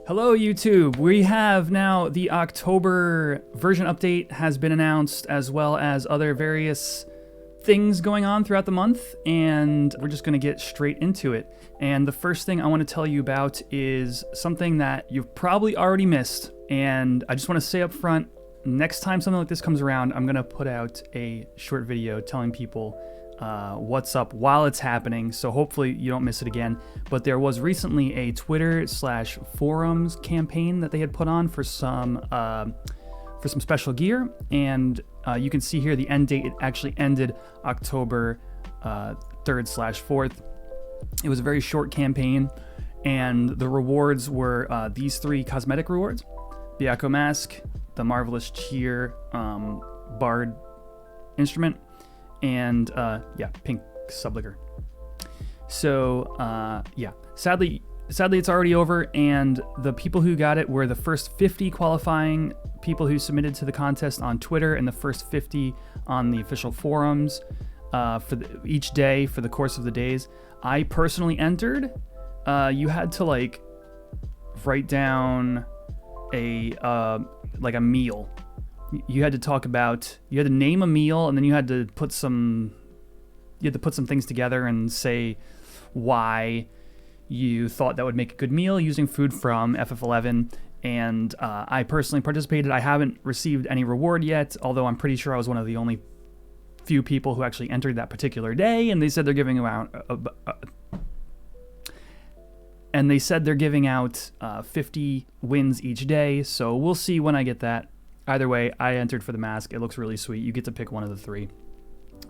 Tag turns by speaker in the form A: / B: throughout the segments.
A: Hello YouTube, we have now the October version update has been announced, as well as other various things going on throughout the month, and we're just going to get straight into it. And the first thing I want to tell you about is something that you've probably already missed, and I just want to say up front, next time something like this comes around, I'm going to put out a short video telling people what's up while it's happening, so hopefully you don't miss it again. But there was recently a Twitter/forums campaign that they had put on for some special gear, and you can see here the end date. It actually ended October 3rd/4th. It was a very short campaign, and the rewards were these 3 cosmetic rewards: the Echo Mask, the Marvelous Cheer Bard instrument, and pink subliquor. So sadly it's already over, and the people who got it were the first 50 qualifying people who submitted to the contest on Twitter, and the first 50 on the official forums each day for the course of the days. I personally entered. You had to write down a meal. You had to name a meal, and then you had to put some things together and say why you thought that would make a good meal using food from FF11. And I personally participated. I haven't received any reward yet, although I'm pretty sure I was one of the only few people who actually entered that particular day. And they said they're giving out 50 wins each day. So we'll see when I get that. Either way, I entered for the mask. It looks really sweet. You get to pick one of the 3.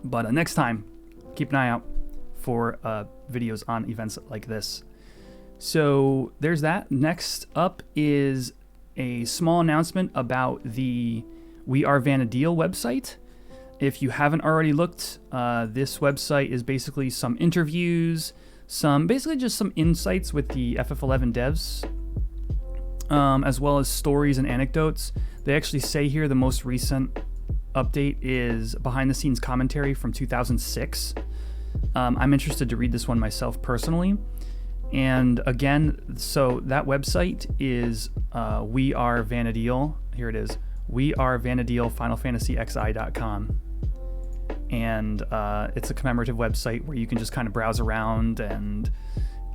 A: But next time, keep an eye out for videos on events like this. So there's that. Next up is a small announcement about the Are Vana'diel website. If you haven't already looked, this website is basically some interviews, basically just some insights with the FF11 devs, as well as stories and anecdotes. They actually say here the most recent update is behind the scenes commentary from 2006. I'm interested to read this one myself personally. And again, so that website is We Are Vana'diel. Here it is. We Are Vana'diel FinalFantasyXI.com. And it's a commemorative website where you can just kind of browse around and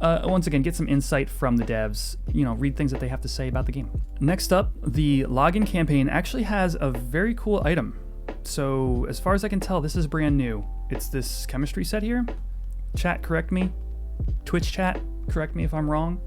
A: once again, get some insight from the devs, read things that they have to say about the game. Next up, the login campaign actually has a very cool item. So as far as I can tell, this is brand new. It's this chemistry set here. Chat, correct me. Twitch chat, correct me if I'm wrong.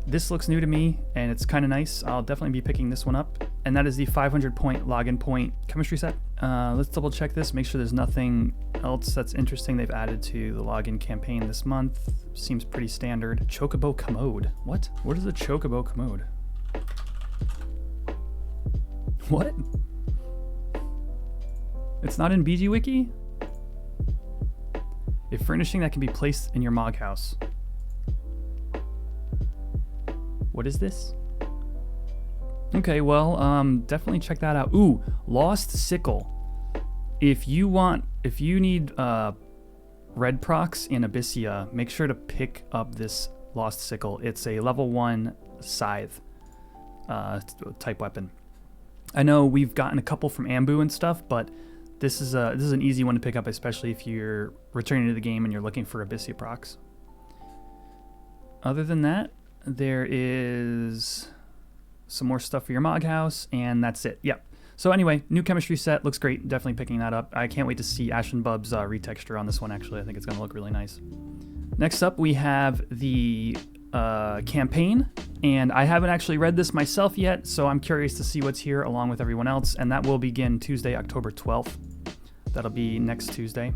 A: This looks new to me, and it's kind of nice. I'll definitely be picking this one up. And that is the 500-point login point chemistry set. Let's double check this, make sure there's nothing else that's interesting they've added to the login campaign this month. Seems pretty standard. Chocobo Commode. What? What is a Chocobo Commode? What? It's not in BG Wiki? A furnishing that can be placed in your Mog house. What is this? Okay, well, definitely check that out. Ooh, Lost Sickle. If you need red procs in Abyssia, make sure to pick up this Lost Sickle. It's a level 1 scythe type weapon. I know we've gotten a couple from Ambu and stuff, but this is an easy one to pick up, especially if you're returning to the game and you're looking for Abyssia procs. Other than that, there is some more stuff for your Mog house, and that's it. Yep. So anyway, new chemistry set, looks great. Definitely picking that up. I can't wait to see Ashen Bub's retexture on this one, actually. I think it's going to look really nice. Next up, we have the campaign, and I haven't actually read this myself yet, so I'm curious to see what's here along with everyone else, and that will begin Tuesday, October 12th. That'll be next Tuesday.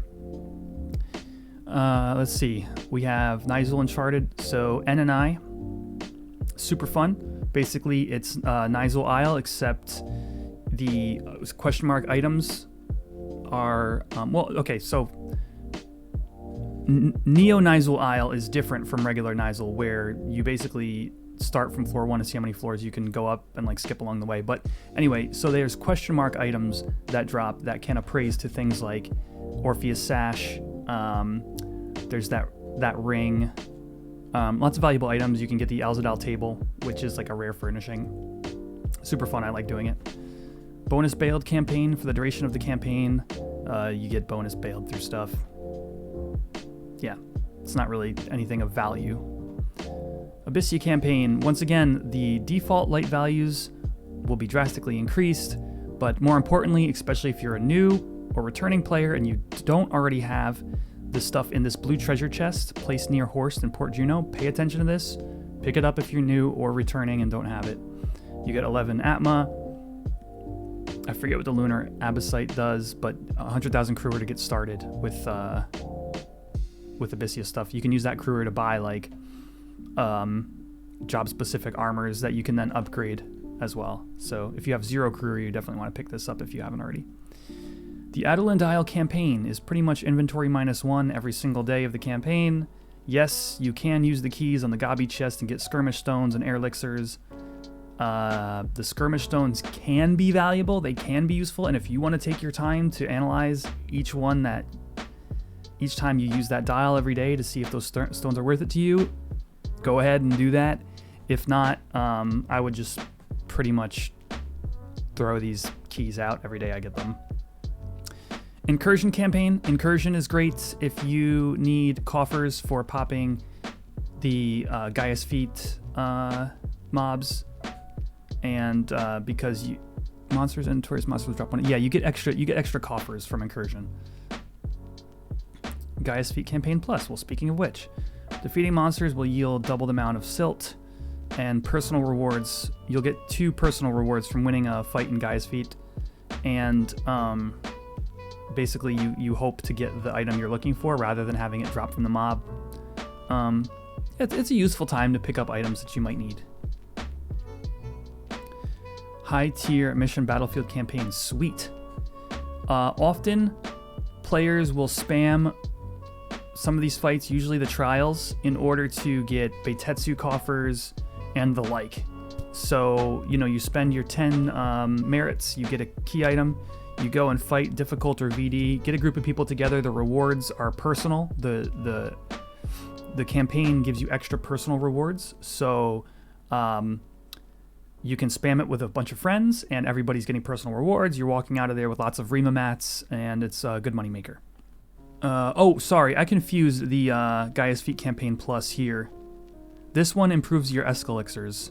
A: Let's see. We have Nigel Uncharted, so N and I. Super fun. Basically, it's Nigel Isle, except the question mark items are so Neo Nigel Isle is different from regular Nigel, where you basically start from floor 1 and see how many floors you can go up and skip along the way. But anyway, so there's question mark items that drop that can appraise to things like Orpheus Sash. There's that ring. Lots of valuable items. You can get the Alzadal table, which is like a rare furnishing. Super fun. I like doing it. Bonus bailed campaign. For the duration of the campaign, you get bonus bailed through stuff. Yeah, it's not really anything of value. Abyssia campaign. Once again, the default light values will be drastically increased, but more importantly, especially if you're a new or returning player and you don't already have the stuff in this blue treasure chest placed near Horst and Port Juno, pay attention to this. Pick it up if you're new or returning and don't have it. You get 11 Atma. I forget what the Lunar Abyssite does, but 100,000 Kruger to get started with Abyssia stuff. You can use that Kruger to buy like job-specific armors that you can then upgrade as well. So if you have 0 Kruger, you definitely want to pick this up if you haven't already. The Are Vana'diel campaign is pretty much inventory -1 every single day of the campaign. Yes, you can use the keys on the Gabi chest and get skirmish stones and air elixirs. The skirmish stones can be valuable, they can be useful, and if you want to take your time to analyze each time you use that dial every day to see if those stones are worth it to you, go ahead and do that. If not, I would just pretty much throw these keys out every day I get them. Incursion campaign. Incursion is great if you need coffers for popping the Gaia's Feet mobs, and because monsters and tourist monsters drop one. Yeah, you get extra coffers from Incursion. Gaia's Feet campaign plus. Well, speaking of which, defeating monsters will yield double the amount of silt and personal rewards. You'll get 2 personal rewards from winning a fight in Gaia's Feet, and basically you hope to get the item you're looking for rather than having it drop from the mob. It's a useful time to pick up items that you might need. High tier mission battlefield campaign. Sweet. Often players will spam some of these fights, usually the trials, in order to get Beitetsu coffers and the like. So, you spend your 10 merits, you get a key item, you go and fight difficult or VD, get a group of people together. The rewards are personal. The campaign gives you extra personal rewards. So you can spam it with a bunch of friends and everybody's getting personal rewards. You're walking out of there with lots of Rima mats, and it's a good money maker. Sorry, I confused the Gaia's Feet campaign plus here. This one improves your Escalixirs.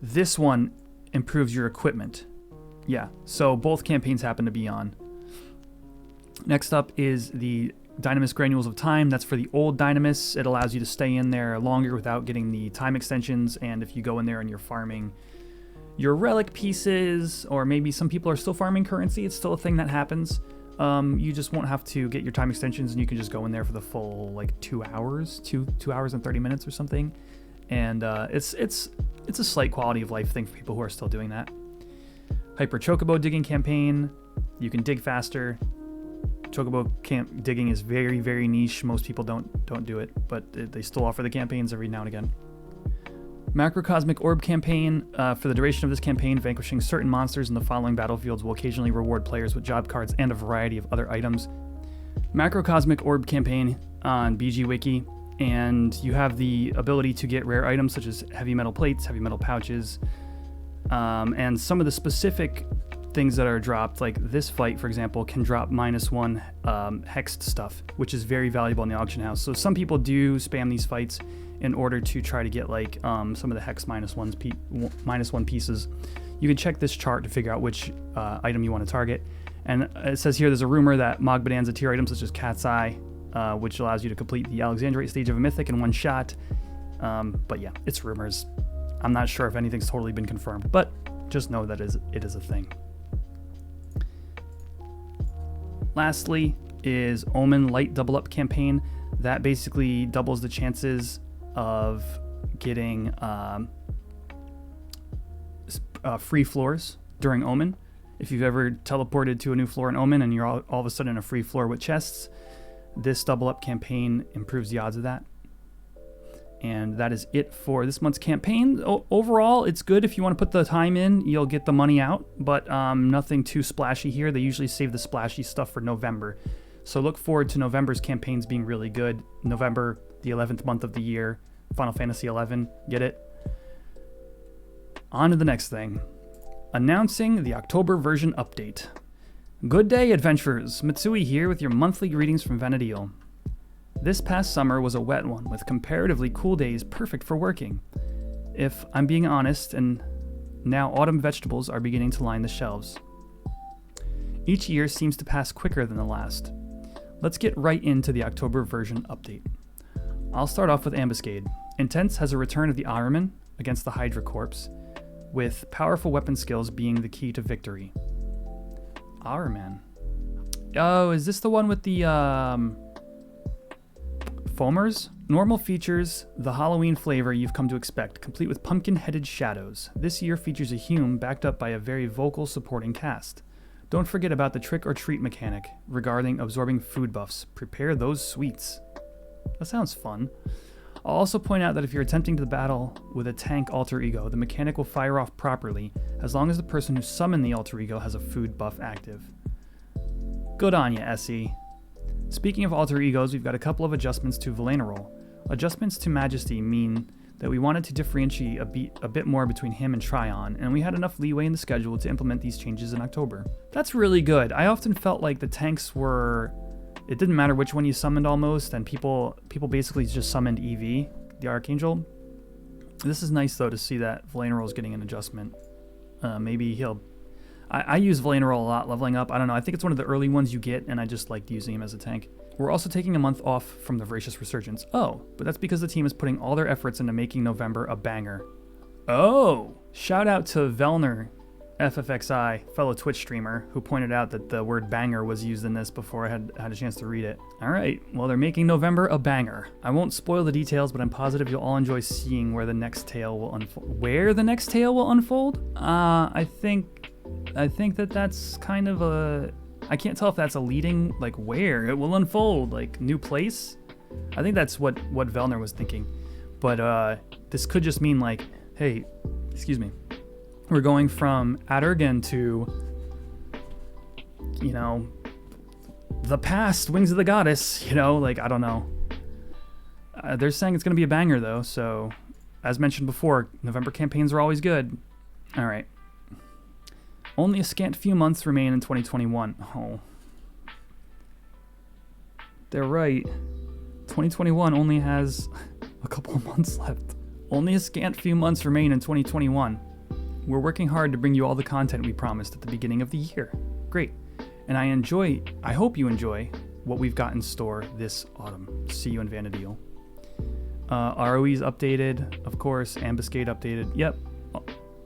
A: This one improves your equipment. Yeah, so both campaigns happen to be on. Next up is the Dynamis Granules of Time. That's for the old Dynamis. It allows you to stay in there longer without getting the time extensions, and if you go in there and you're farming your relic pieces, or maybe some people are still farming currency, it's still a thing that happens. You just won't have to get your time extensions, and you can just go in there for the full 2 hours, 2 hours and 30 minutes or something. And it's a slight quality of life thing for people who are still doing that. Hyper Chocobo digging campaign. You can dig faster. Chocobo digging is very, very niche. Most people don't do it, but they still offer the campaigns every now and again. Macrocosmic Orb campaign. For the duration of this campaign, vanquishing certain monsters in the following battlefields will occasionally reward players with job cards and a variety of other items. Macrocosmic Orb campaign on BG Wiki, and you have the ability to get rare items such as heavy metal plates, heavy metal pouches, and some of the specific things that are dropped, like this fight, for example, can drop -1 hexed stuff, which is very valuable in the auction house. So some people do spam these fights in order to try to get some of the hex -1 pieces. You can check this chart to figure out which item you want to target. And it says here there's a rumor that Mog Bonanza tier items such as Cat's Eye, which allows you to complete the Alexandrite stage of a mythic in one shot. But yeah, it's rumors. I'm not sure if anything's totally been confirmed, but just know that it is a thing. Lastly is Omen Light Double Up campaign. That basically doubles the chances of getting free floors during Omen. If you've ever teleported to a new floor in Omen and you're all of a sudden in a free floor with chests, this Double Up campaign improves the odds of that. And that is it for this month's campaign. Overall, it's good. If you want to put the time in, you'll get the money out, but nothing too splashy here. They usually save the splashy stuff for November. So look forward to November's campaigns being really good. November, the 11th month of the year, Final Fantasy XI. Get it? On to the next thing. Announcing the October version update. Good day, adventurers. Mitsui here with your monthly greetings from Vana'diel. This past summer was a wet one, with comparatively cool days perfect for working. If I'm being honest, and now autumn vegetables are beginning to line the shelves. Each year seems to pass quicker than the last. Let's get right into the October version update. I'll start off with Ambuscade. Intense has a return of the Ironman against the Hydra Corps, with powerful weapon skills being the key to victory. Ironman. Oh, is this the one with the foamers? Normal features the Halloween flavor you've come to expect, complete with pumpkin-headed shadows. This year features a Hume backed up by a very vocal supporting cast. Don't forget about the trick-or-treat mechanic regarding absorbing food buffs. Prepare those sweets. That sounds fun. I'll also point out that if you're attempting to battle with a tank alter ego, the mechanic will fire off properly as long as the person who summoned the alter ego has a food buff active. Good on ya, SE. Speaking of alter egos, we've got a couple of adjustments to Vana'diel. Adjustments to Majesty mean that we wanted to differentiate a bit more between him and Tryon, and we had enough leeway in the schedule to implement these changes in October. That's really good. I often felt like the tanks were... It didn't matter which one you summoned almost, and people basically just summoned EV, the Archangel. This is nice, though, to see that Vana'diel is getting an adjustment. Maybe he'll... I use Vana'diel a lot leveling up. I don't know, I think it's one of the early ones you get, and I just liked using him as a tank. We're also taking a month off from the Voracious Resurgence. Oh, but that's because the team is putting all their efforts into making November a banger. Oh! Shout out to Velner, FFXI, fellow Twitch streamer, who pointed out that the word banger was used in this before I had a chance to read it. Alright, well, they're making November a banger. I won't spoil the details, but I'm positive you'll all enjoy seeing where the next tale will unfold. Where the next tale will unfold? I think that's kind of a... I can't tell if that's a leading, like, where it will unfold, like, new place? I think that's what Velner was thinking. But this could just mean, like, hey, excuse me, we're going from Adurgan to, you know, the past, Wings of the Goddess, you know, like, I don't know. They're saying it's going to be a banger, though, so, as mentioned before, November campaigns are always good. All right. Only a scant few months remain in 2021. Oh. They're right. 2021 only has a couple of months left. Only a scant few months remain in 2021. We're working hard to bring you all the content we promised at the beginning of the year. Great. And I hope you enjoy what we've got in store this autumn. See you in Vana'diel. ROE's updated, of course. Ambuscade updated. Yep.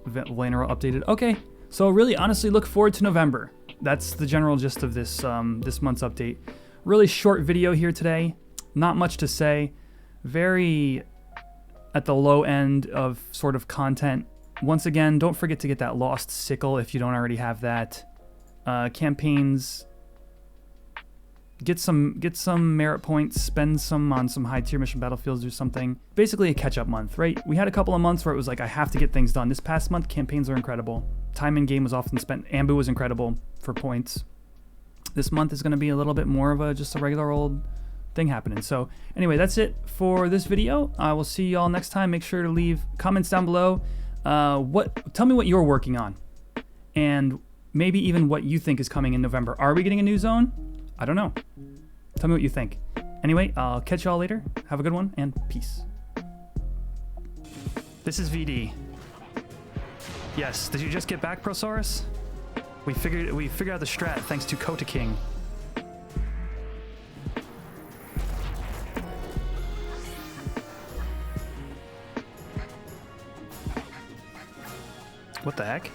A: Vana'diel updated. Okay. So really, honestly, look forward to November. That's the general gist of this this month's update. Really short video here today. Not much to say. Very at the low end of sort of content. Once again, don't forget to get that Lost Sickle if you don't already have that. Campaigns. Get some merit points. Spend some on some high tier mission battlefields or something. Basically a catch up month, right? We had a couple of months where it was like I have to get things done. This past month, campaigns are incredible. Time in game was often spent. Ambu was incredible for points. This month is going to be a little bit more of just a regular old thing happening. So anyway, that's it for this video. I will see y'all next time. Make sure to leave comments down below. Tell me what you're working on, and maybe even what you think is coming in November. Are we getting a new zone? I don't know. Tell me what you think. Anyway, I'll catch y'all later. Have a good one, and peace. This is VD. Yes, did you just get back, Prosaurus? We figured out the strat thanks to Kota King. What the heck?